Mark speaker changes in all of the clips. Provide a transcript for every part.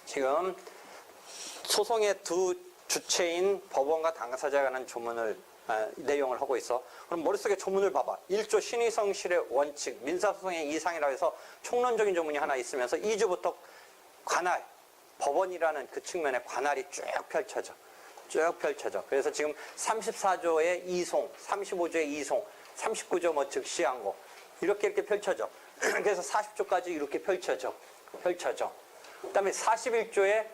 Speaker 1: 지금 소송의 두 주체인 법원과 당사자에 관한 조문을 내용을 하고 있어. 그럼 머릿속에 조문을 봐봐. 1조 신의성실의 원칙, 민사소송의 이상이라고 해서 총론적인 조문이 하나 있으면서 2조부터 관할, 법원이라는 그 측면에 관할이 쭉 펼쳐져. 쭉 펼쳐져. 그래서 지금 34조의 이송, 35조의 이송, 39조 뭐 즉시항고 이렇게 펼쳐져. 그래서 40조까지 이렇게 펼쳐져. 그 다음에 41조의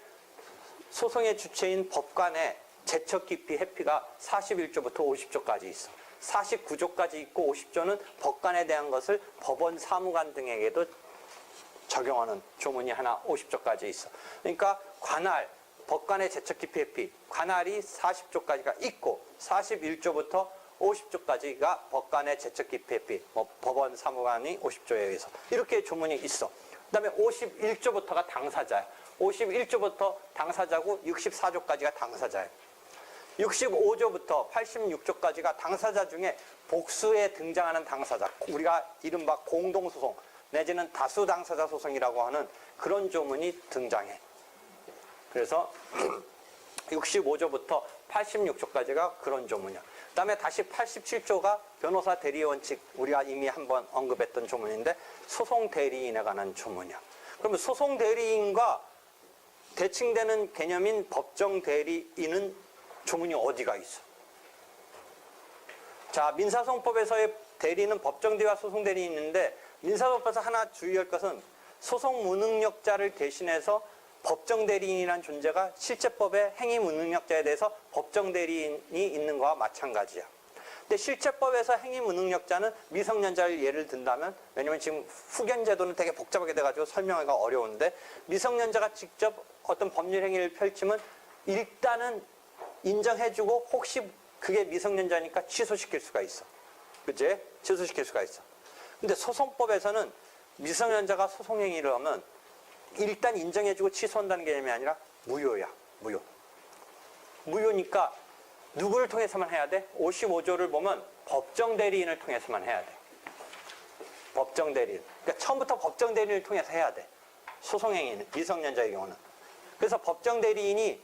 Speaker 1: 소송의 주체인 법관의 제척 기피 회피가 41조부터 50조까지 있어. 49조까지 있고 50조는 법관에 대한 것을 법원 사무관 등에게도 적용하는 조문이 하나 50조까지 있어. 그러니까 관할, 법관의 제척 기피 회피, 관할이 40조까지가 있고 41조부터 50조까지가 법관의 제척 기피 회피, 법원 사무관이 50조에 의해서 이렇게 조문이 있어. 그 다음에 51조부터가 당사자야. 51조부터 당사자고 64조까지가 당사자야. 65조부터 86조까지가 당사자 중에 복수에 등장하는 당사자. 우리가 이른바 공동소송 내지는 다수 당사자 소송이라고 하는 그런 조문이 등장해. 그래서 65조부터 86조까지가 그런 조문이야. 그 다음에 다시 87조가 변호사 대리 원칙, 우리가 이미 한번 언급했던 조문인데 소송 대리인에 관한 조문이야. 그러면 소송 대리인과 대칭되는 개념인 법정 대리인은 조문이 어디가 있어? 자, 민사소송법에서의 대리는 법정 대리와 소송 대리인이 있는데 민사소송법에서 하나 주의할 것은 소송 무능력자를 대신해서 법정 대리인이라는 존재가 실제법의 행위 무능력자에 대해서 법정 대리인이 있는 거와 마찬가지야. 근데 실제법에서 행위 무능력자는 미성년자를 예를 든다면, 왜냐면 지금 후견 제도는 되게 복잡하게 돼가지고 설명하기가 어려운데 미성년자가 직접 어떤 법률 행위를 펼치면 일단은 인정해주고 혹시 그게 미성년자니까 취소시킬 수가 있어. 그치? 취소시킬 수가 있어. 근데 소송법에서는 미성년자가 소송행위를 하면 일단 인정해주고 취소한다는 개념이 아니라 무효야. 무효. 무효니까 누구를 통해서만 해야 돼? 55조를 보면 법정 대리인을 통해서만 해야 돼. 법정 대리인. 그러니까 처음부터 법정 대리인을 통해서 해야 돼. 소송행위는, 미성년자의 경우는. 그래서 법정 대리인이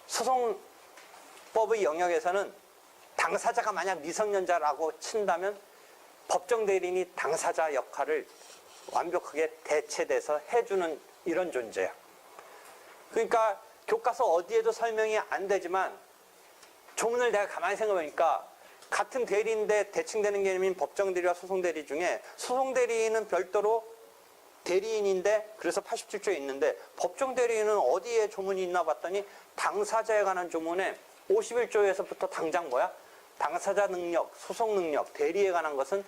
Speaker 1: 소송법의 영역에서는 당사자가 만약 미성년자라고 친다면 법정 대리인이 당사자 역할을 완벽하게 대체돼서 해주는 이런 존재야. 그러니까 교과서 어디에도 설명이 안 되지만 조문을 내가 가만히 생각해보니까 같은 대리인데 대칭되는 개념인 법정 대리와 소송 대리 중에 소송 대리인은 별도로 대리인인데 그래서 87조에 있는데 법정 대리인은 어디에 조문이 있나 봤더니 당사자에 관한 조문에 51조에서부터 당장 뭐야? 당사자 능력, 소송 능력, 대리에 관한 것은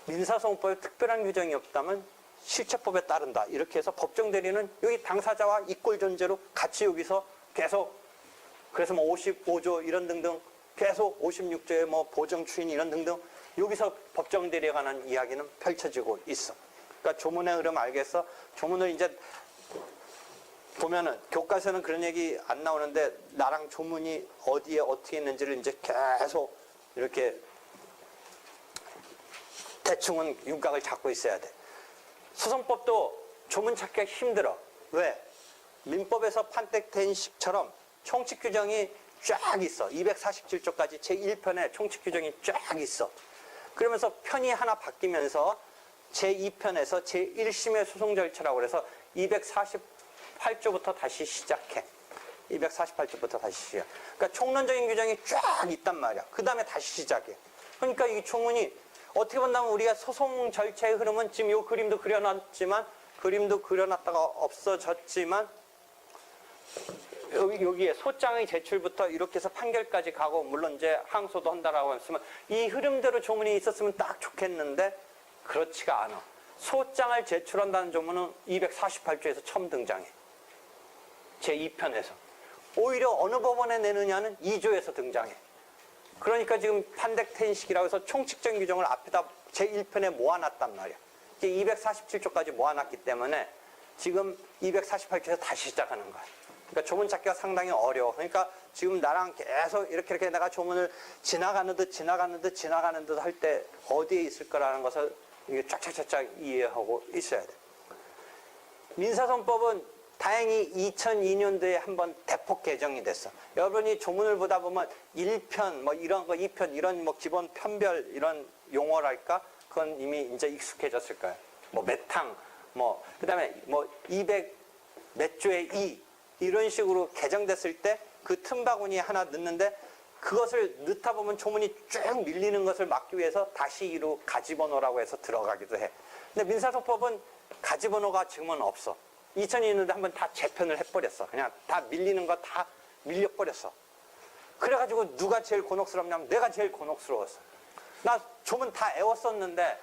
Speaker 1: 민사소송법에 특별한 규정이 없다면 실체법에 따른다. 이렇게 해서 법정 대리는 여기 당사자와 이꼴 존재로 같이 여기서 계속, 그래서 뭐 55조 이런 등등 계속 56조의 뭐 보정 추인 이런 등등 여기서 법정 대리에 관한 이야기는 펼쳐지고 있어. 그러니까 조문의 흐름 알겠어? 조문을 이제 보면은 교과서는 그런 얘기 안 나오는데 나랑 조문이 어디에 어떻게 있는지를 이제 계속 이렇게 대충은 윤곽을 잡고 있어야 돼. 소송법도 조문 찾기가 힘들어. 왜? 민법에서 판택된 식처럼 총칙 규정이 쫙 있어. 247조까지 제1편에 총칙 규정이 쫙 있어. 그러면서 편이 하나 바뀌면서 제2편에서 제1심의 소송 절차라고 해서 248조부터 다시 시작해. 248조부터 다시 시작. 그러니까 총론적인 규정이 쫙 있단 말이야. 그 다음에 다시 시작해. 그러니까 이 조문이 어떻게 본다면 우리가 소송 절차의 흐름은 지금 이 그림도 그려놨지만, 그림도 그려놨다가 없어졌지만, 여기에 소장의 제출부터 이렇게 해서 판결까지 가고, 물론 이제 항소도 한다라고 했으면, 이 흐름대로 조문이 있었으면 딱 좋겠는데, 그렇지가 않아. 소장을 제출한다는 조문은 248조에서 처음 등장해. 제2편에서. 오히려 어느 법원에 내느냐는 2조에서 등장해. 그러니까 지금 판택텐식이라고 해서 총칙적인 규정을 앞에다 제1편에 모아놨단 말이야. 이제 247조까지 모아놨기 때문에 지금 248조에서 다시 시작하는 거야. 그러니까 조문 찾기가 상당히 어려워. 그러니까 지금 나랑 계속 이렇게 내가 조문을 지나가는 듯 할 때 어디에 있을 거라는 것을 이게 쫙쫙쫙쫙 이해하고 있어야 돼. 민사소송법은 다행히 2002년도에 한번 대폭 개정이 됐어. 여러분이 조문을 보다 보면 1편, 뭐 이런 거, 2편, 이런 뭐 기본 편별, 이런 용어랄까? 그건 이미 이제 익숙해졌을 거예요. 뭐 매탕, 뭐, 그 다음에 뭐 200 몇 조의 2, 이런 식으로 개정됐을 때 그 틈바구니에 하나 넣는데 그것을 넣다 보면 조문이 쭉 밀리는 것을 막기 위해서 다시 이로 가지번호라고 해서 들어가기도 해. 근데 민사소송법은 가지번호가 지금은 없어. 2002년도에 한번 다 재편을 해버렸어. 그냥 다 밀리는 거 다 밀려버렸어. 그래가지고 누가 제일 곤혹스럽냐면 내가 제일 곤혹스러웠어. 나 조문 다 애웠었는데,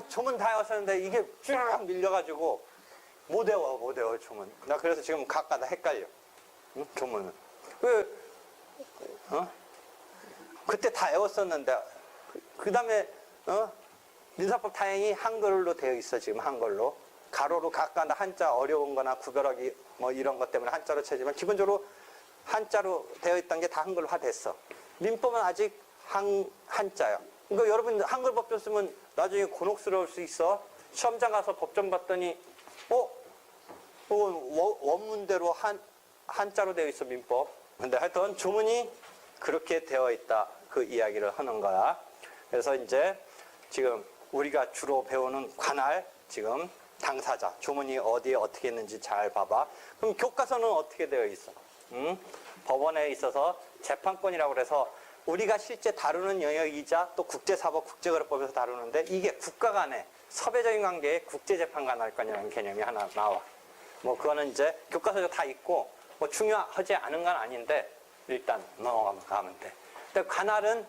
Speaker 1: 조문 다 애웠었는데 이게 쭉 밀려가지고 못 외워, 조문. 나 그래서 지금 가끔가다 헷갈려. 응? 조문은. 그때 다 외웠었는데, 그 다음에, 민사법 다행히 한글로 되어 있어, 지금 한글로. 가로로 가까나 한자 어려운 거나 구별하기 뭐 이런 것 때문에 한자로 쳐지만 기본적으로 한자로 되어 있던 게 다 한글화 됐어. 민법은 아직 한자야. 그러니까 여러분 한글 법전 쓰면 나중에 곤혹스러울 수 있어. 시험장 가서 법전 봤더니 원문대로 한자로 되어 있어, 민법. 근데 하여튼 조문이 그렇게 되어 있다, 그 이야기를 하는 거야. 그래서 이제 지금 우리가 주로 배우는 관할, 지금 당사자, 조문이 어디에 어떻게 있는지 잘 봐봐. 그럼 교과서는 어떻게 되어 있어? 법원에 있어서 재판권이라고 해서 우리가 실제 다루는 영역이자 또 국제사법, 국제거래법에서 다루는데 이게 국가 간의 섭외적인 관계에 국제재판관할권이라는 개념이 하나 나와. 뭐 그거는 이제 교과서에 다 있고 뭐 중요하지 않은 건 아닌데 일단 넘어가면 돼. 근데 관할은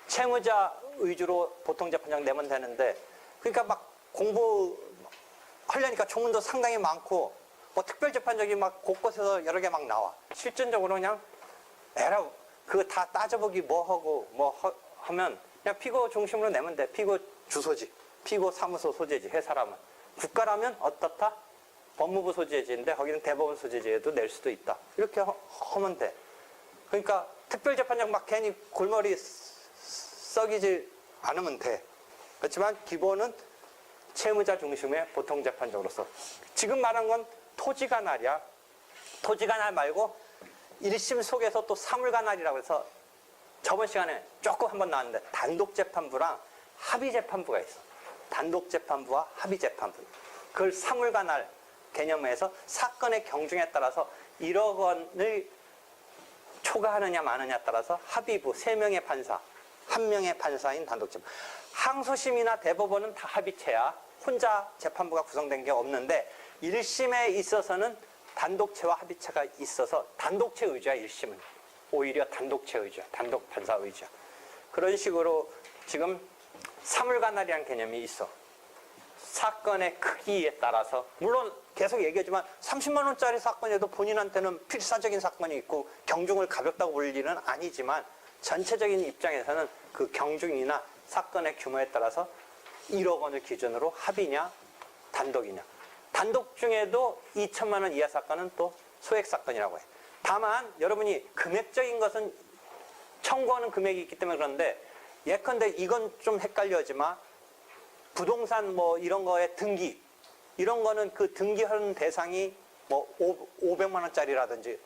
Speaker 1: 채무자 위주로 보통재판장 내면 되는데 그러니까 막 공부하려니까 조문도 상당히 많고 뭐 특별재판장이 막 곳곳에서 여러 개 막 나와. 실전적으로 그냥 그거 다 따져보기 뭐 하고 하면 그냥 피고 중심으로 내면 돼. 피고 주소지, 피고 사무소 소재지, 회사라면. 국가라면 어떻다? 법무부 소재지인데 거기는 대법원 소재지에도 낼 수도 있다. 이렇게 하면 돼. 그러니까 특별재판장 막 괜히 골머리 썩이지 않으면 돼. 그렇지만 기본은 채무자 중심의 보통재판장으로서. 지금 말한 건 토지관할이야. 토지관할 말고 1심 속에서 또 사물관할이라고 해서 저번 시간에 조금 한번 나왔는데 단독재판부랑 합의재판부가 있어. 단독재판부와 합의재판부. 그걸 사물관할 개념에서 사건의 경중에 따라서 1억 원을 초과하느냐 마느냐에 따라서 합의부 3명의 판사, 1명의 판사인 단독재판. 항소심이나 대법원은 다 합의체야. 혼자 재판부가 구성된 게 없는데 1심에 있어서는 단독체와 합의체가 있어서 단독체 의지야. 1심은 오히려 단독체 의지야. 단독 판사 의지야. 그런 식으로 지금 사물관할이라는 개념이 있어. 사건의 크기에 따라서 물론 계속 얘기하지만 30만 원짜리 사건에도 본인한테는 필사적인 사건이 있고 경중을 가볍다고 볼 일은 아니지만 전체적인 입장에서는 그 경중이나 사건의 규모에 따라서 1억 원을 기준으로 합의냐 단독이냐. 단독 중에도 2천만 원 이하 사건은 또 소액 사건이라고 해. 다만 여러분이 금액적인 것은 청구하는 금액이 있기 때문에 그런데 예컨대 이건 좀 헷갈려지만 부동산 뭐 이런 거에 등기 이런 거는 그 등기하는 대상이 뭐 500만 원짜리라든지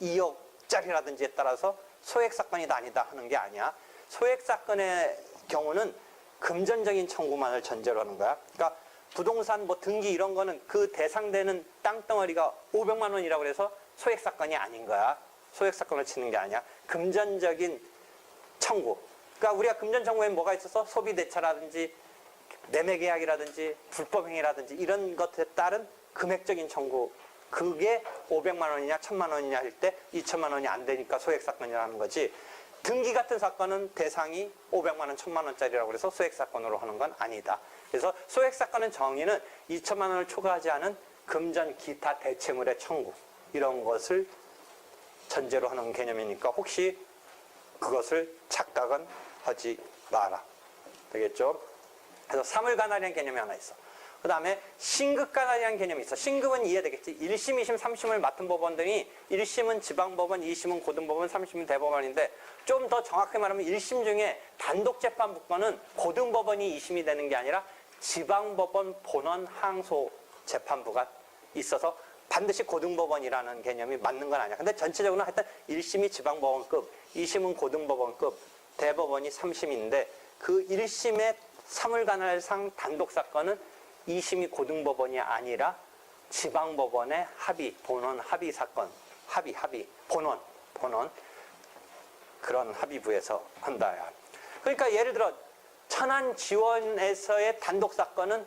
Speaker 1: 2억짜리라든지에 따라서 소액 사건이다 아니다 하는 게 아니야. 소액 사건의 경우는 금전적인 청구만을 전제로 하는 거야. 그러니까 부동산 뭐 등기 이런 거는 그 대상되는 땅덩어리가 500만 원이라고 해서 소액 사건이 아닌 거야. 소액 사건을 치는 게 아니야. 금전적인 청구. 그러니까 우리가 금전 청구에 뭐가 있어서 소비 대차라든지 매매 계약이라든지 불법행위라든지 이런 것에 따른 금액적인 청구. 그게 500만 원이냐 1000만 원이냐 할 때 2천만 원이 안 되니까 소액 사건이라는 거지. 등기 같은 사건은 대상이 500만 원, 1000만 원짜리라고 해서 소액 사건으로 하는 건 아니다. 그래서 소액 사건의 정의는 2천만 원을 초과하지 않은 금전 기타 대체물의 청구 이런 것을 전제로 하는 개념이니까 혹시 그것을 착각은 하지 마라. 되겠죠? 그래서 사물관할이라는 개념이 하나 있어. 그 다음에 신급관할이라는 개념이 있어. 신급은 이해되겠지. 1심, 2심, 3심을 맡은 법원들이 1심은 지방법원, 2심은 고등법원, 3심은 대법원인데 좀 더 정확하게 말하면 1심 중에 단독재판부 건은 고등법원이 2심이 되는 게 아니라 지방법원, 본원, 항소 재판부가 있어서 반드시 고등법원이라는 개념이 맞는 건 아니야. 근데 전체적으로 하여튼 1심이 지방법원급, 2심은 고등법원급, 대법원이 3심인데 그 1심의 사물관할상 단독사건은 2심이 고등법원이 아니라 지방법원의 합의, 본원 합의 사건, 본원 그런 합의부에서 한다. 그러니까 예를 들어 천안지원에서의 단독사건은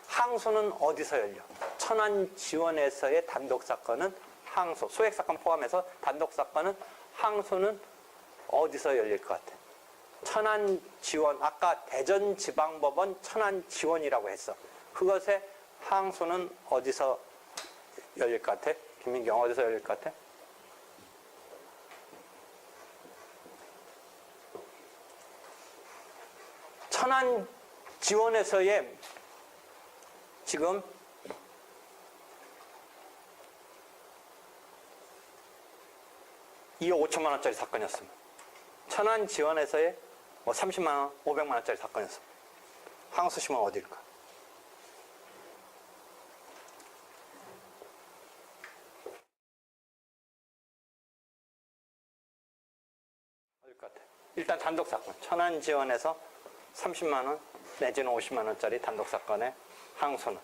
Speaker 1: 항소는 어디서 열려? 천안지원에서의 단독사건은 항소, 소액사건 포함해서 단독사건은 항소는 어디서 열릴 것 같아? 천안지원, 아까 대전지방법원 천안지원이라고 했어. 그것의 항소는 어디서 열릴 것 같아? 김민경, 어디서 열릴 것 같아? 천안지원에서의 지금 2억 5천만 원짜리 사건이었습니다. 천안지원에서의 30만 원, 500만 원짜리 사건이었습니다. 항소심은 어디일까? 어딜 것 같아? 일단 단독사건. 천안지원에서 30만 원 내지는 50만 원짜리 단독사건의 항소는.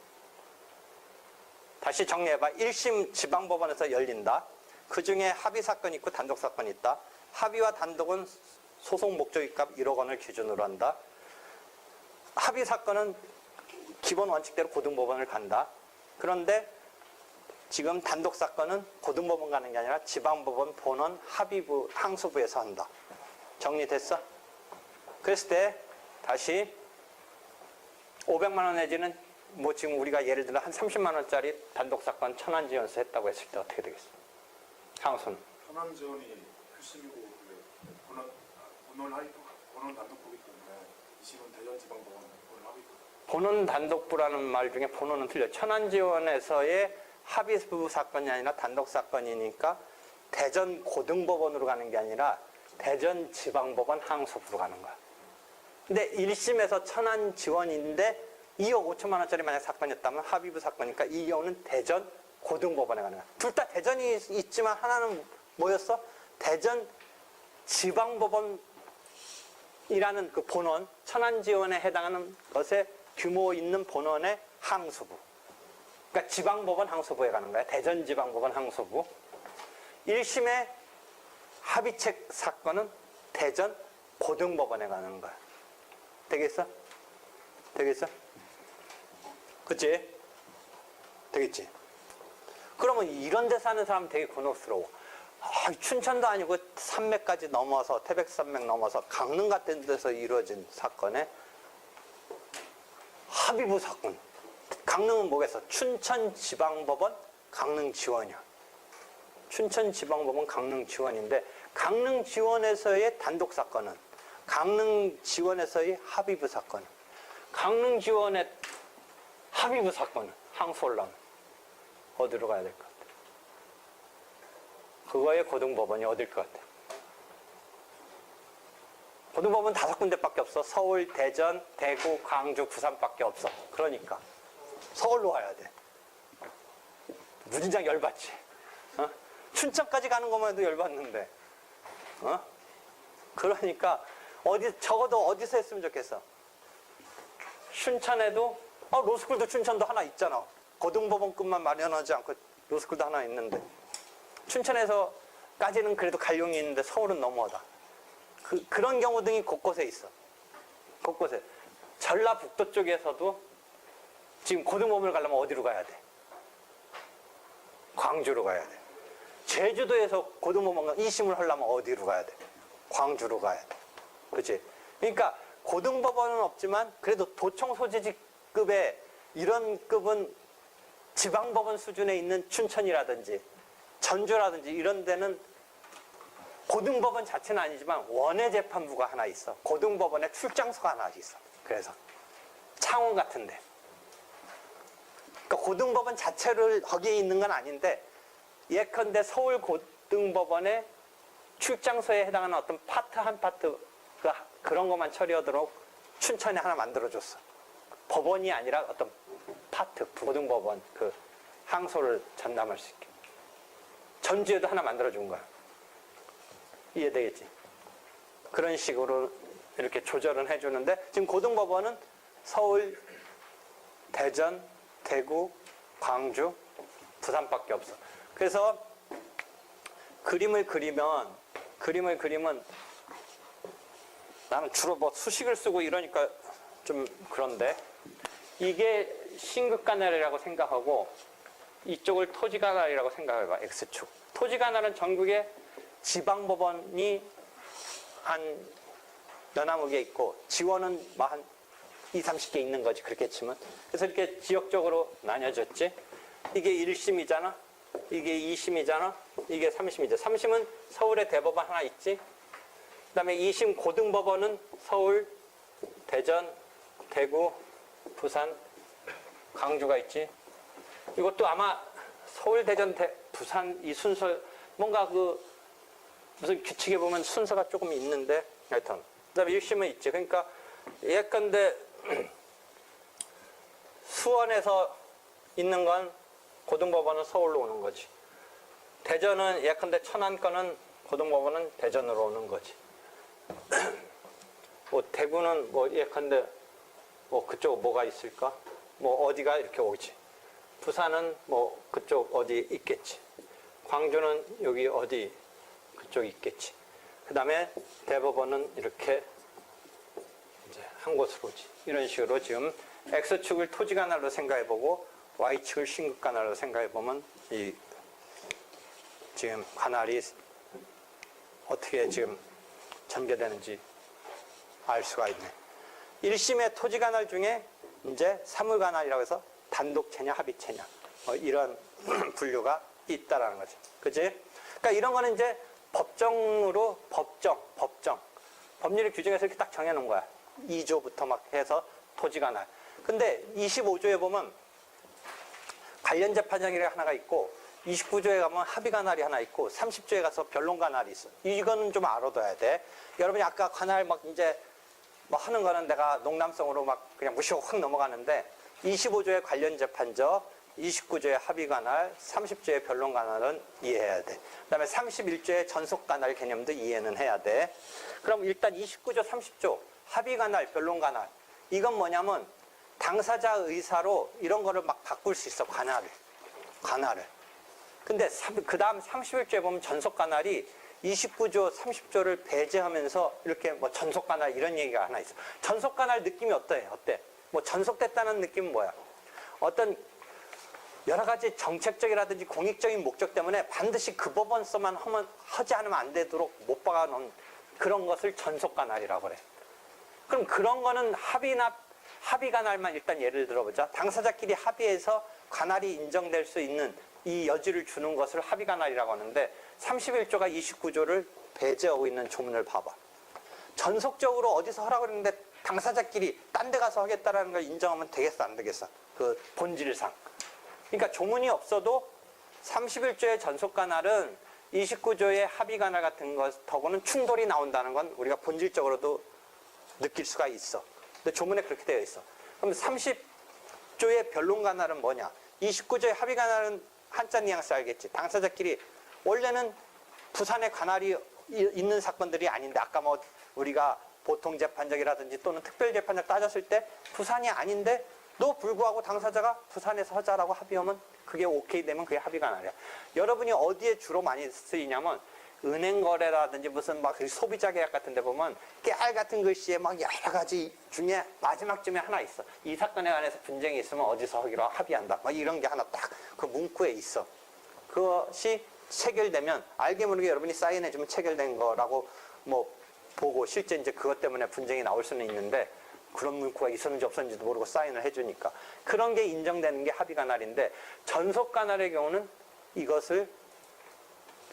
Speaker 1: 다시 정리해봐. 1심 지방법원에서 열린다. 그 중에 합의사건이 있고 단독사건이 있다. 합의와 단독은 소송 목적이값 1억 원을 기준으로 한다. 합의사건은 기본 원칙대로 고등법원을 간다. 그런데 지금 단독사건은 고등법원 가는 게 아니라 지방법원, 본원, 합의부, 항소부에서 한다. 정리됐어? 그랬을 때 다시 500만 원 내지는 지금 우리가 예를 들어 한 30만 원짜리 단독사건 천안지원에서 했다고 했을 때 어떻게 되겠어? 항소는?
Speaker 2: 천안지원이 표심이고 본원 단독부이기 때문에 이 심은 대전지방법원 본원 합의부.
Speaker 1: 본원 단독부라는 말 중에 본원은 틀려. 천안지원에서의 합의부 사건이 아니라 단독사건이니까 대전 고등법원으로 가는 게 아니라 대전지방법원 항소부로 가는 거야. 근데 1심에서 천안지원인데 2억 5천만 원짜리 만약 사건이었다면 합의부 사건이니까 이 경우는 대전 고등법원에 가는 거야. 둘 다 대전이 있지만 하나는 뭐였어? 대전 지방법원이라는 그 본원, 천안지원에 해당하는 것에 규모 있는 본원의 항소부. 그러니까 지방법원 항소부에 가는 거야. 대전지방법원 항소부. 1심의 합의책 사건은 대전 고등법원에 가는 거야. 되겠어? 되겠어? 그치? 되겠지? 그러면 이런 데 사는 사람 되게 곤혹스러워. 춘천도 아니고 산맥까지 넘어서, 태백산맥 넘어서 강릉 같은 데서 이루어진 사건에 합의부 사건. 강릉은 뭐겠어? 춘천지방법원 강릉지원이야. 춘천지방법원 강릉지원인데 강릉지원에서의 단독사건은 강릉지원에서의 합의부 사건. 강릉지원의 합의부 사건은 항소를 어디로 가야 될 것 같아? 그거의 고등법원이 어딜 것 같아? 고등법원 5군데밖에 없어. 서울, 대전, 대구, 광주, 부산밖에 없어. 그러니까 서울로 와야 돼. 무진장 열받지. 어? 춘천까지 가는 것만 해도 열받는데. 그러니까 적어도 어디서 했으면 좋겠어. 춘천에도 로스쿨도 춘천도 하나 있잖아. 고등법원급만 마련하지 않고 로스쿨도 하나 있는데 춘천에서까지는 그래도 갈용이 있는데 서울은 너무하다. 그런 경우 등이 곳곳에 있어. 곳곳에. 전라북도 쪽에서도 지금 고등법원을 가려면 어디로 가야 돼? 광주로 가야 돼. 제주도에서 고등법원 2심을 하려면 어디로 가야 돼? 광주로 가야 돼. 그렇지? 그러니까 고등법원은 없지만 그래도 도청소지지급의 이런 급은 지방법원 수준에 있는 춘천이라든지 전주라든지 이런 데는 고등법원 자체는 아니지만 원외재판부가 하나 있어. 고등법원에 출장소가 하나 있어. 그래서 창원 같은데 고등법원 자체를 거기에 있는 건 아닌데 예컨대 서울 고등법원의 출장소에 해당하는 어떤 파트 한 파트 그런 것만 처리하도록 춘천에 하나 만들어줬어. 법원이 아니라 어떤 파트, 고등법원 그 항소를 전담할 수 있게. 전주에도 하나 만들어준 거야. 이해되겠지? 그런 식으로 이렇게 조절은 해주는데 지금 고등법원은 서울, 대전, 대구, 광주, 부산밖에 없어. 그래서 그림을 그리면 나는 주로 뭐 수식을 쓰고 이러니까 좀 그런데 이게 신극가날이라고 생각하고 이쪽을 토지가날이라고 생각해봐. X축. 토지가날은 전국에 지방법원이 한 여나 개 있고 지원은 뭐 한 20, 30개 있는 거지. 그렇게 치면. 그래서 이렇게 지역적으로 나뉘어졌지. 이게 1심이잖아. 이게 2심이잖아. 이게 3심이죠. 3심은 서울에 대법원 하나 있지. 그 다음에 2심 고등법원은 서울, 대전, 대구, 부산, 광주가 있지. 이것도 아마 서울, 대전, 부산 이 순서 뭔가 그 무슨 규칙에 보면 순서가 조금 있는데 하여튼 그 다음에 1심은 있지. 그러니까 예컨대 수원에서 있는 건 고등법원은 서울로 오는 거지. 대전은 예컨대 천안 거는 고등법원은 대전으로 오는 거지. 뭐 대구는 뭐 예컨대 뭐 그쪽 뭐가 있을까? 뭐 어디가 이렇게 오지. 부산은 뭐 그쪽 어디 있겠지. 광주는 여기 어디 그쪽 있겠지. 그 다음에 대법원은 이렇게 이제 한 곳으로 오지. 이런 식으로 지금 X축을 토지가날로 생각해보고 Y축을 신극가날로 생각해보면 이 지금 가날이 어떻게 지금 전개되는지 알 수가 있네. 1심의 토지가날 중에 이제 사물가날이라고 해서 단독체냐 합의체냐 이런 분류가 있다라는 거지. 그지? 그러니까 이런 거는 이제 법정으로 법정 법률의 규정에서 이렇게 딱 정해놓은 거야. 2조부터 막 해서 토지가날. 근데 25조에 보면 관련재판장이 하나가 있고 29조에 가면 합의가날이 하나 있고 30조에 가서 변론가날이 있어. 이거는 좀 알아둬야 돼. 여러분이 아까 가날 막 이제 뭐 하는 거는 내가 농담성으로 막 그냥 무시하고 확 넘어가는데 25조의 관련재판저, 29조의 합의가날, 30조의 변론가날은 이해해야 돼. 그 다음에 31조의 전속가날 개념도 이해는 해야 돼. 그럼 일단 29조, 30조 합의가날, 변론가날 이건 뭐냐면 당사자 의사로 이런 거를 막 바꿀 수 있어. 관할을. 근데 그 다음 31조에 보면 전속가날이 29조, 30조를 배제하면서 이렇게 뭐 전속가날 이런 얘기가 하나 있어. 전속가날 느낌이 어때? 뭐 전속됐다는 느낌은 뭐야? 어떤 여러 가지 정책적이라든지 공익적인 목적 때문에 반드시 그 법원서만 하지 않으면 안 되도록 못 박아놓은 그런 것을 전속가날이라고 그래. 그럼 그런 거는 합의가날만 일단 예를 들어보자. 당사자끼리 합의해서 가날이 인정될 수 있는 이 여지를 주는 것을 합의가날이라고 하는데 31조가 29조를 배제하고 있는 조문을 봐봐. 전속적으로 어디서 하라고 그랬는데 당사자끼리 딴 데 가서 하겠다라는 걸 인정하면 되겠어 안 되겠어? 그 본질상. 그러니까 조문이 없어도 31조의 전속가날은 29조의 합의가날 같은 것하고는 충돌이 나온다는 건 우리가 본질적으로도 느낄 수가 있어. 근데 조문에 그렇게 되어 있어. 그럼 30조의 변론가날은 뭐냐? 29조의 합의가날은 한자 뉘앙스 알겠지? 당사자끼리 원래는 부산에 관할이 있는 사건들이 아닌데 아까 뭐 우리가 보통재판적이라든지 또는 특별재판적 따졌을 때 부산이 아닌데 또 불구하고 당사자가 부산에서 하자라고 합의하면 그게 오케이 되면 그게 합의가날이야. 여러분이 어디에 주로 많이 쓰이냐면 은행 거래라든지 무슨 막 소비자 계약 같은 데 보면 깨알 같은 글씨에 막 여러 가지 중에 마지막쯤에 하나 있어. 이 사건에 관해서 분쟁이 있으면 어디서 하기로 합의한다. 막 이런 게 하나 딱 그 문구에 있어. 그것이 체결되면 알게 모르게 여러분이 사인해주면 체결된 거라고 뭐 보고 실제 이제 그것 때문에 분쟁이 나올 수는 있는데 그런 문구가 있었는지 없었는지도 모르고 사인을 해주니까 그런 게 인정되는 게 합의가날인데 전속가날의 경우는 이것을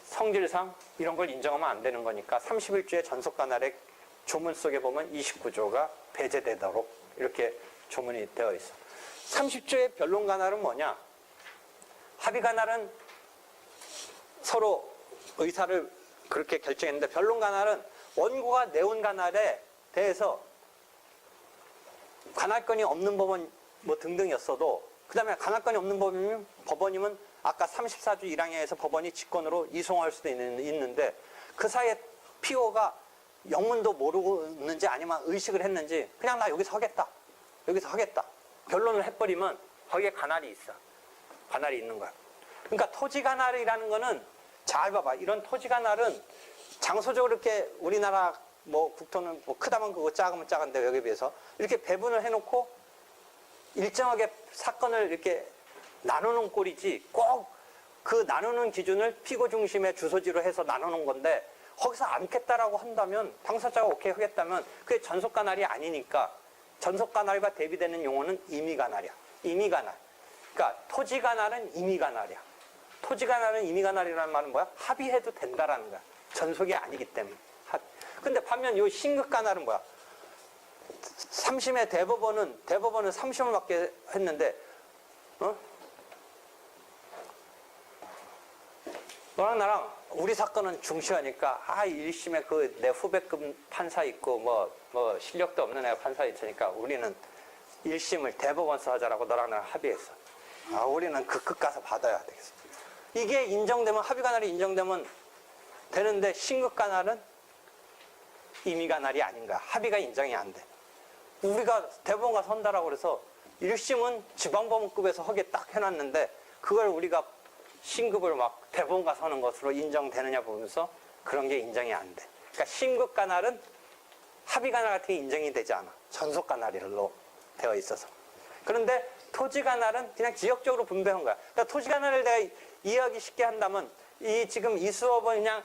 Speaker 1: 성질상 이런 걸 인정하면 안 되는 거니까 31조의 전속가날의 조문 속에 보면 29조가 배제되도록 이렇게 조문이 되어 있어. 30조의 변론 관할은 뭐냐? 합의 관할은 서로 의사를 그렇게 결정했는데, 변론 관할은 원고가 내온 관할에 대해서 관할권이 없는 법원 뭐 등등이었어도, 그 다음에 관할권이 없는 법원이면 아까 34조 1항에서 법원이 직권으로 이송할 수도 있는데, 그 사이에 피고가 영문도 모르는지 아니면 의식을 했는지 그냥 나 여기서 하겠다, 여기서 하겠다 결론을 해버리면 거기에 관할이 있어. 관할이 있는 거야. 그러니까 토지 관할이라는 거는 잘 봐봐. 이런 토지 관할은 장소적으로 이렇게 우리나라 뭐 국토는 뭐 크다면 그거 작으면 작은데 여기에 비해서 이렇게 배분을 해놓고 일정하게 사건을 이렇게 나누는 꼴이지, 꼭 그 나누는 기준을 피고 중심의 주소지로 해서 나누는 건데, 거기서 않겠다라고 한다면, 당사자가 오케이 하겠다면 그게 전속관할이 아니니까, 전속관할과 대비되는 용어는 임의관할이야. 임의관할. 그러니까 토지관할은 임의관할이야. 토지관할은 임의관할이라는 말은 뭐야? 합의해도 된다라는 거야. 전속이 아니기 때문에. 근데 반면 이 신극관할은 뭐야? 3심의 대법원은 3심을 받게 했는데, 너랑 나랑 우리 사건은 중시하니까 1심에 그 내 후배급 판사 있고 뭐 실력도 없는 애가 판사 있으니까 우리는 1심을 대법원서 하자라고 너랑 나랑 합의했어. 우리는 그 끝 가서 받아야 되겠어. 이게 인정되면, 합의관할이 인정되면 되는데, 신극관할은 임의관할이 아닌 거야. 합의가 인정이 안 돼. 우리가 대법원 가서 한다라고 그래서 1심은 지방법원급에서 하게 딱 해놨는데, 그걸 우리가 신급을 막 대법원 가서 하는 것으로 인정되느냐 보면서 그런 게 인정이 안 돼. 그러니까 신급관할은 합의관할 같은 게 인정이 되지 않아. 전속관할로 되어 있어서. 그런데 토지관할은 그냥 지역적으로 분배한 거야. 그러니까 토지관할을 내가 이해하기 쉽게 한다면, 지금 이 수업은 그냥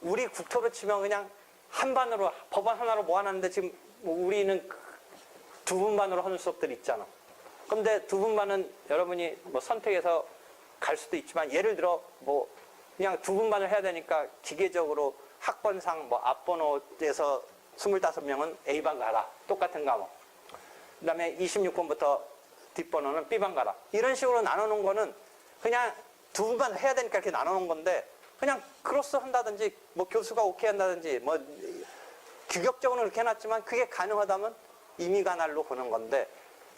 Speaker 1: 우리 국토로 치면 그냥 한 반으로, 법원 하나로 모아놨는데, 지금 우리는 두 분반으로 하는 수업들이 있잖아. 그런데 두 분반은 여러분이 뭐 선택해서 갈 수도 있지만, 예를 들어 뭐 그냥 두 분반을 해야 되니까 기계적으로 학번상 뭐 앞번호에서 25명은 A반 가라. 똑같은 과목. 그 다음에 26번부터 뒷번호는 B반 가라. 이런 식으로 나누는 거는 그냥 두 분반 해야 되니까 이렇게 나누는 건데, 그냥 크로스 한다든지 뭐 교수가 오케이 한다든지 뭐 규격적으로 그렇게 해놨지만, 그게 가능하다면 임의관할로 보는 건데,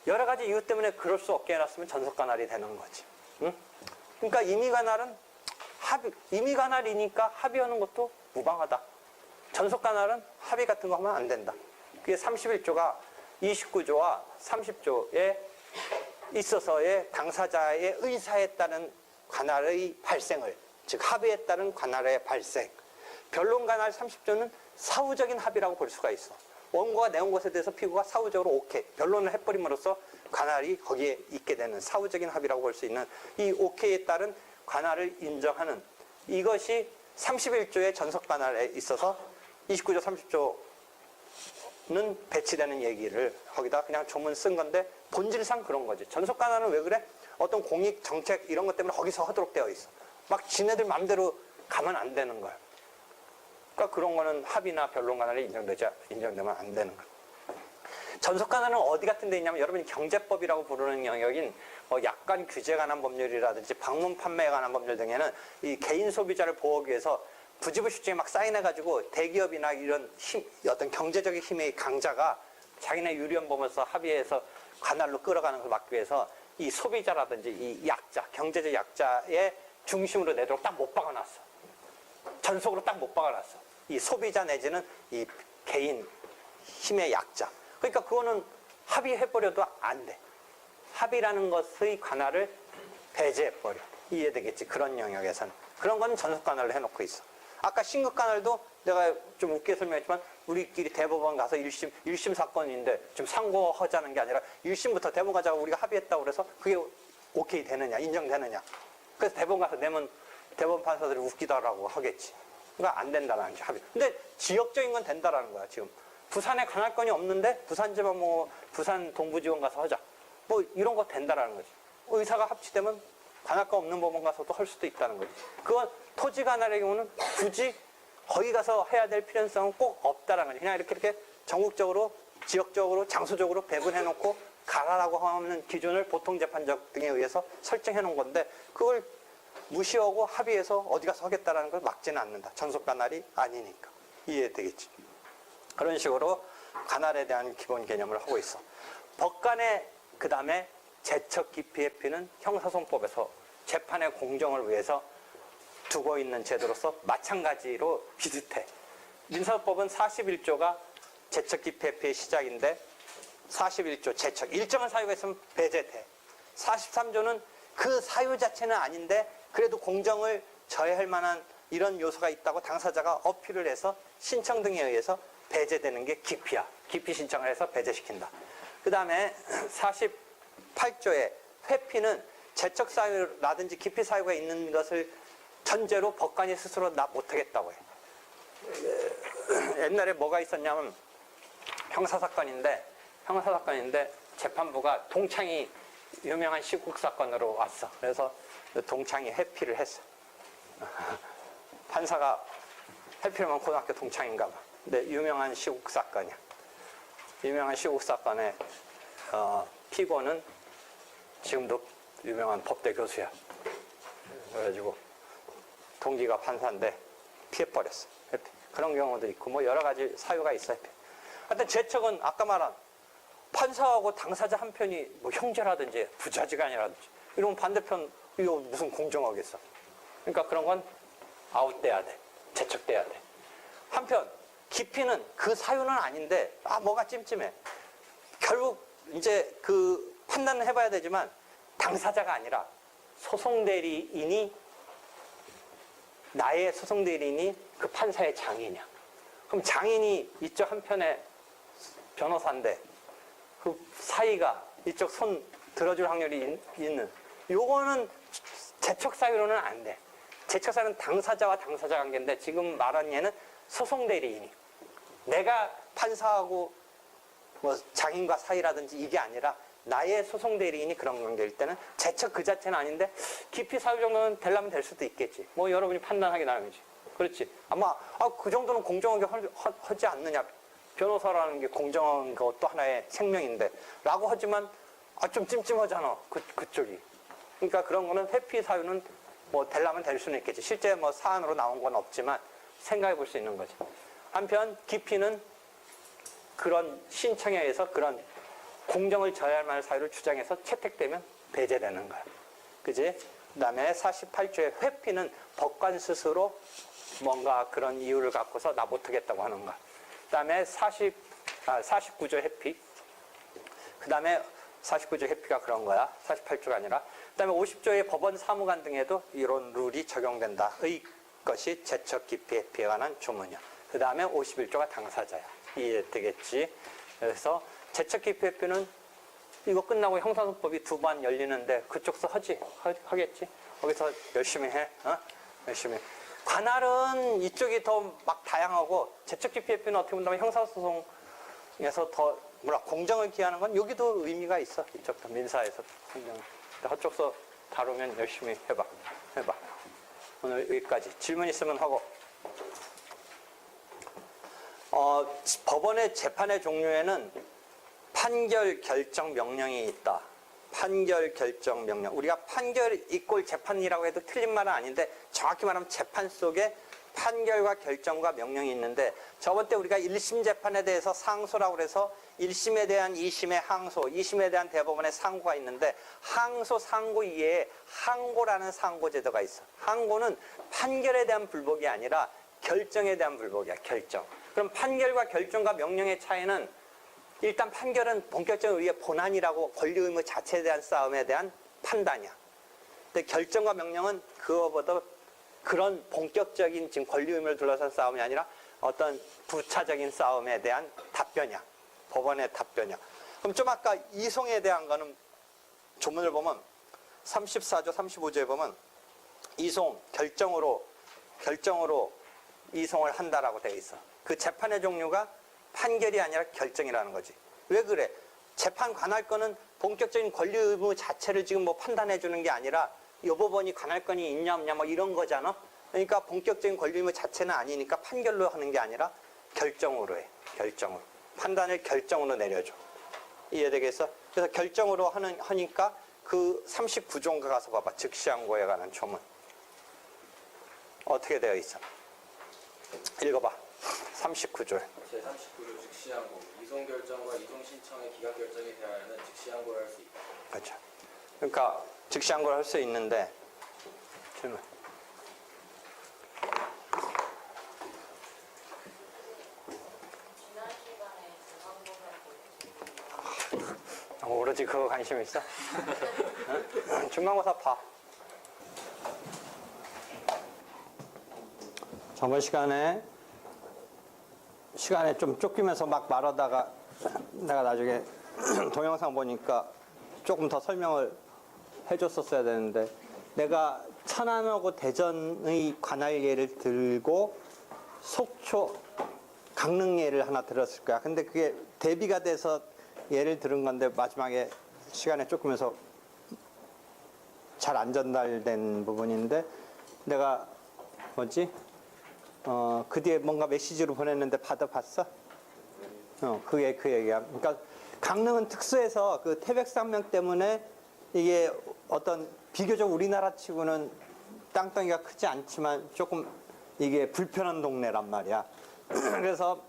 Speaker 1: 여러 가지 이유 때문에 그럴 수 없게 해놨으면 전속관할이 되는 거지. 응? 그러니까 임의관할은 임의관할이니까 합의하는 것도 무방하다. 전속관할은 합의 같은 거 하면 안 된다. 그게 31조가 29조와 30조에 있어서의 당사자의 의사에 따른 관할의 발생을, 즉 합의에 따른 관할의 발생. 변론관할 30조는 사후적인 합의라고 볼 수가 있어. 원고가 내온 것에 대해서 피고가 사후적으로 오케이, 변론을 해버림으로써 관할이 거기에 있게 되는 사후적인 합의라고 볼 수 있는, 이 오케이에 따른 관할을 인정하는, 이것이 31조의 전속관할에 있어서 29조 30조는 배치되는 얘기를 거기다 그냥 조문 쓴 건데, 본질상 그런 거지. 전속관할은 왜 그래? 어떤 공익 정책 이런 것 때문에 거기서 하도록 되어 있어. 막 지네들 마음대로 가면 안 되는 거야. 그러니까 그런 거는 합의나 변론관할이 인정되면 안 되는 거야. 전속관할은 어디 같은 데 있냐면, 여러분이 경제법이라고 부르는 영역인 약관 규제에 관한 법률이라든지 방문 판매에 관한 법률 등에는 이 개인 소비자를 보호하기 위해서 부지불식증에 막 사인해가지고 대기업이나 이런 어떤 경제적인 힘의 강자가 자기네 유리한 법에서 합의해서 관할로 끌어가는 걸 막기 위해서 이 소비자라든지 이 약자, 경제적 약자의 중심으로 내도록 딱 못 박아놨어. 전속으로 딱 못 박아놨어. 이 소비자 내지는 이 개인 힘의 약자. 그러니까 그거는 합의해버려도 안 돼. 합의라는 것의 관할을 배제해버려. 이해되겠지? 그런 영역에서는. 그런 건 전속관할로 해놓고 있어. 아까 신극관할도 내가 좀 웃게 설명했지만, 우리끼리 대법원 가서 1심 사건인데 좀 상고하자는 게 아니라 1심부터 대법원 가자고 우리가 합의했다고 그래서 그게 오케이 되느냐, 인정되느냐. 그래서 대법원 가서 내면 대법원 판사들이 웃기다라고 하겠지. 그러니까 안 된다라는 거지, 합의. 근데 지역적인 건 된다라는 거야, 지금. 부산에 관할권이 없는데 부산지방 뭐 부산 동부지원 가서 하자. 뭐 이런 거 된다라는 거지. 의사가 합치되면 관할권 없는 법원 가서도 할 수도 있다는 거지. 그건 토지 관할의 경우는 굳이 거기 가서 해야 될 필요성은 꼭 없다라는 거지. 그냥 이렇게 전국적으로, 지역적으로, 장소적으로 배분해놓고 가라라고 하는 기준을 보통재판적 등에 의해서 설정해 놓은 건데 그걸 무시하고 합의해서 어디 가서 하겠다라는 걸 막지는 않는다. 전속 관할이 아니니까. 이해되겠지. 그런 식으로 관할에 대한 기본 개념을 하고 있어. 법관의 그 다음에 제척 기피 회피는 형사소송법에서 재판의 공정을 위해서 두고 있는 제도로서 마찬가지로 비슷해. 민사법은 41조가 제척 기피 회피의 시작인데 41조 제척 일정한 사유가 있으면 배제돼. 43조는 그 사유 자체는 아닌데 그래도 공정을 저해할 만한 이런 요소가 있다고 당사자가 어필을 해서 신청 등에 의해서 배제되는 게 기피야. 기피 신청을 해서 배제시킨다. 그 다음에 48조의 회피는 제척 사유라든지 기피 사유가 있는 것을 전제로 법관이 스스로 나 못하겠다고 해. 옛날에 뭐가 있었냐면 형사사건인데 재판부가 동창이 유명한 시국 사건으로 왔어. 그래서 동창이 회피를 했어. 판사가 회피하면 고등학교 동창인가 봐. 근데 유명한 시국 사건이야. 유명한 시국 사건의 피고는 지금도 유명한 법대 교수야. 그래가지고 동기가 판사인데 피해버렸어. 회피. 그런 경우도 있고 뭐 여러 가지 사유가 있어. 회피. 하여튼 제척은 아까 말한 판사하고 당사자 한 편이 뭐 형제라든지 부자지간이라든지 이러면 반대편 이거 무슨 공정하겠어. 그러니까 그런 건 아웃돼야 돼. 제척돼야 돼. 한편 기피는 그 사유는 아닌데 뭐가 찜찜해. 결국 이제 그 판단을 해봐야 되지만 당사자가 아니라 나의 소송대리인이 그 판사의 장인이야. 그럼 장인이 이쪽 한편에 변호사인데 그 사이가 이쪽 손 들어줄 확률이 있는 요거는 제척 사유로는 안 돼. 제척 사유는 당사자와 당사자 관계인데 지금 말한 얘는 소송대리인이 내가 판사하고 뭐 장인과 사이라든지 이게 아니라 나의 소송대리인이 그런 관계일 때는 제척 그 자체는 아닌데 기피 사유 정도는 되려면 될 수도 있겠지. 뭐 여러분이 판단하기 나름이지. 그렇지. 아마 그 정도는 공정하게 하지 않느냐. 변호사라는 게 공정한 것도 하나의 생명인데 라고 하지만 좀 찜찜하잖아. 그쪽이. 그러니까 그런 거는 회피 사유는 뭐 되려면 될 수는 있겠지. 실제 뭐 사안으로 나온 건 없지만 생각해 볼 수 있는 거지. 한편 기피는 그런 신청에 의해서 그런 공정을 저해할 만한 사유를 주장해서 채택되면 배제되는 거야. 그지? 그 다음에 48조의 회피는 법관 스스로 뭔가 그런 이유를 갖고서 나 못하겠다고 하는 거야. 그 다음에 49조 회피. 그 다음에 49조 회피가 그런 거야. 48조가 아니라. 그 다음에 50조의 법원 사무관 등에도 이런 룰이 적용된다. 의 것이 제척 기피 회피에 관한 조문이야. 그 다음에 51조가 당사자야. 이해되겠지? 그래서 제척 기피 회피는 이거 끝나고 형사소송법이 2번 열리는데 그쪽서 하겠지? 거기서 열심히 해. 열심히. 관할은 이쪽이 더 막 다양하고 제척 기피 회피는 어떻게 본다면 형사소송에서 더 공정을 기하는 건 여기도 의미가 있어. 이쪽도 민사에서 공정. 저쪽서 다루면 열심히 해봐. 오늘 여기까지. 질문 있으면 하고. 법원의 재판의 종류에는 판결 결정 명령이 있다. 판결 결정 명령. 우리가 판결 이꼴 재판이라고 해도 틀린 말은 아닌데 정확히 말하면 재판 속에 판결과 결정과 명령이 있는데 저번 때 우리가 1심 재판에 대해서 상소라고 그래서 1심에 대한 2심의 항소, 2심에 대한 대법원의 상고가 있는데 항소, 상고 이외에 항고라는 상고제도가 있어. 항고는 판결에 대한 불복이 아니라 결정에 대한 불복이야. 결정. 그럼 판결과 결정과 명령의 차이는 일단 판결은 본격적인 우리의 본안이라고 권리 의무 자체에 대한 싸움에 대한 판단이야. 근데 결정과 명령은 그거보다 그런 본격적인 지금 권리 의무를 둘러싼 싸움이 아니라 어떤 부차적인 싸움에 대한 답변이야. 법원의 답변이야. 그럼 좀 아까 이송에 대한 거는 조문을 보면 34조, 35조에 보면 이송, 결정으로 이송을 한다라고 되어 있어. 그 재판의 종류가 판결이 아니라 결정이라는 거지. 왜 그래? 재판 관할 건은 본격적인 권리 의무 자체를 지금 뭐 판단해 주는 게 아니라 이 법원이 관할 건이 있냐 없냐 뭐 이런 거잖아. 그러니까 본격적인 권리 의무 자체는 아니니까 판결로 하는 게 아니라 결정으로 해. 결정으로. 판단을 결정으로 내려줘. 이해되겠어? 그래서 결정으로 하니까 그 39조인가 가서 봐봐. 즉시항고에 관한 조문. 어떻게 되어 있어? 읽어봐. 39조.
Speaker 3: 제39조 즉시항고 이송 결정과 이송 신청의 기각 결정에 대하여는 즉시항고를 할 수 있다.
Speaker 1: 그렇죠. 그러니까 즉시항고를 할 수 있는데 질문. 오로지 그거 관심 있어? 응? 중간고사 봐. 저번 시간에 좀 쫓기면서 막 말하다가 내가 나중에 동영상 보니까 조금 더 설명을 해줬었어야 되는데 내가 천안하고 대전의 관할 예를 들고 속초 강릉 예를 하나 들었을 거야. 근데 그게 대비가 돼서 예를 들은 건데 마지막에 시간에 쫓기면서 잘 안 전달된 부분인데 내가 뭐지? 그 뒤에 뭔가 메시지로 보냈는데 받아봤어? 그게 그 얘기야. 그러니까 강릉은 특수해서 그 태백산맥 때문에 이게 어떤 비교적 우리나라 치고는 땅덩이가 크지 않지만 조금 이게 불편한 동네란 말이야. 그래서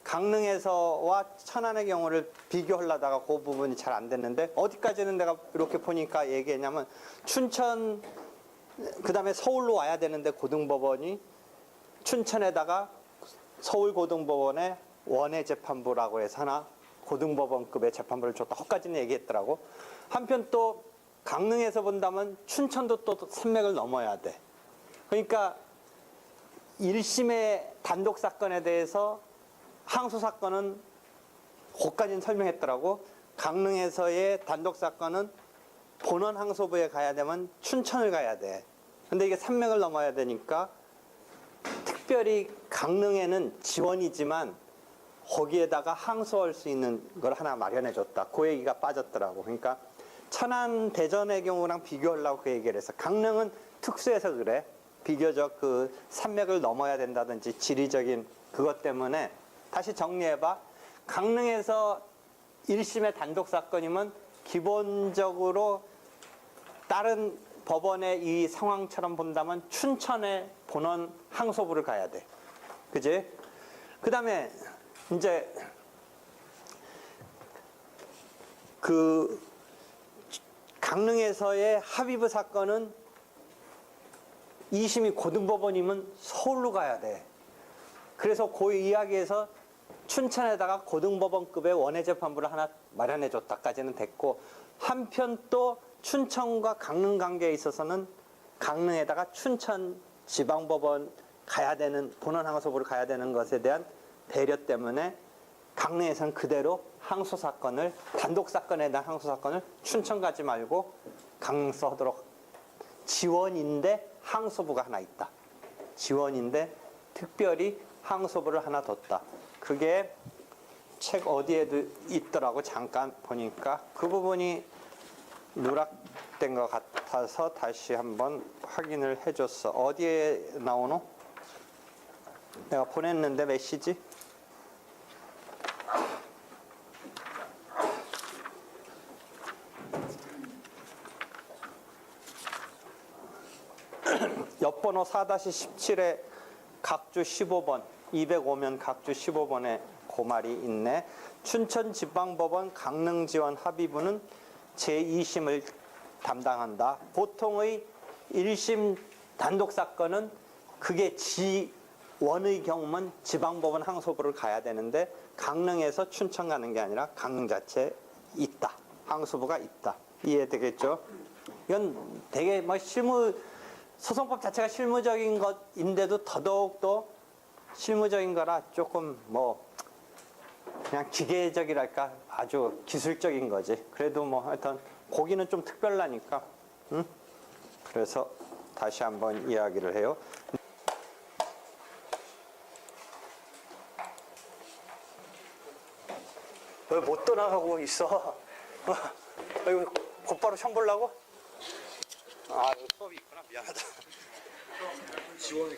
Speaker 1: 강릉에서와 천안의 경우를 비교하려다가 그 부분이 잘 안 됐는데 어디까지는 내가 이렇게 보니까 얘기했냐면 춘천 그 다음에 서울로 와야 되는데 고등법원이 춘천에다가 서울고등법원에 원해재판부라고 해서 하나 고등법원급의 재판부를 줬다. 거기까지는 얘기했더라고. 한편 또 강릉에서 본다면 춘천도 또 산맥을 넘어야 돼. 그러니까 1심의 단독 사건에 대해서 항소 사건은 거기까지는 설명했더라고. 강릉에서의 단독 사건은 본원 항소부에 가야 되면 춘천을 가야 돼. 근데 이게 산맥을 넘어야 되니까 특별히 강릉에는 지원이지만 거기에다가 항소할 수 있는 걸 하나 마련해 줬다. 그 얘기가 빠졌더라고. 그러니까 천안 대전의 경우랑 비교하려고 그 얘기를 했어. 강릉은 특수해서 그래. 비교적 그 산맥을 넘어야 된다든지 지리적인 그것 때문에 다시 정리해봐. 강릉에서 1심의 단독 사건이면 기본적으로 다른 법원의 이 상황처럼 본다면 춘천의 본원 항소부를 가야 돼. 그지? 그 다음에 이제 그 강릉에서의 합의부 사건은 2심이 고등법원이면 서울로 가야 돼. 그래서 그 이야기에서 춘천에다가 고등법원급의 원해재판부를 하나 마련해줬다까지는 됐고, 한편 또 춘천과 강릉 관계에 있어서는 강릉에다가 춘천 지방법원 가야 되는, 본원항소부를 가야 되는 것에 대한 배려 때문에 강릉에서는 그대로 항소사건을, 단독사건에 대한 항소사건을 춘천 가지 말고 강릉서 하도록, 지원인데 항소부가 하나 있다. 지원인데 특별히 항소부를 하나 뒀다. 그게 책 어디에도 있더라고. 잠깐 보니까 그 부분이 누락된 것 같아서 다시 한번 확인을 해줬어. 어디에 나오노? 내가 보냈는데 메시지. 옆번호 4-17에 각주 15번 205면 각주 15번에 그 말이 있네. 춘천지방법원 강릉지원 합의부는 제2심을 담당한다. 보통의 1심 단독사건은 그게 지원의 경우면 지방법원 항소부를 가야 되는데 강릉에서 춘천 가는 게 아니라 강릉 자체에 있다. 항소부가 있다. 이해되겠죠? 이건 되게 뭐 소송법 자체가 실무적인 것인데도 더더욱 또 실무적인 거라 조금 뭐 그냥 기계적이랄까 아주 기술적인 거지. 그래도 뭐 하여튼 거기는 좀 특별하니까. 응? 그래서 다시 한번 이야기를 해요. 왜 못 떠나가고 있어? 이거 곧바로 시험 보려고? 아, 여기 수업이 있구나. 미안하다.
Speaker 2: 지원이